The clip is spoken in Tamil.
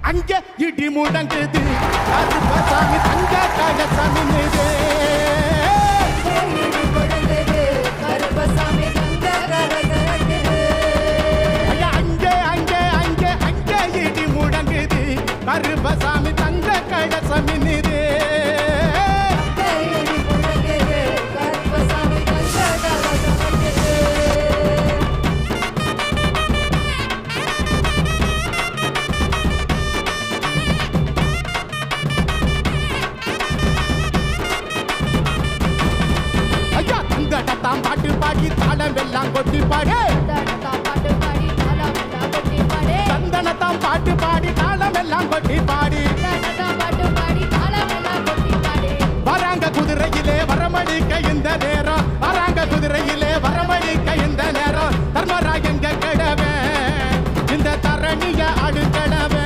அங்கே இடி முழங்குது கருப்பசாமி தங்க கலசமின்னுது கருப்பசாமி தங்க கலசமின்னுது ஐயா தங்கடத்தாம் பாட்டு பாடி தாளம் வெல்லாம் கொட்டி பாடு சந்தனத்தாம் பாட்டு பாடி தாளம் எல்லாம் கொட்டி பாடு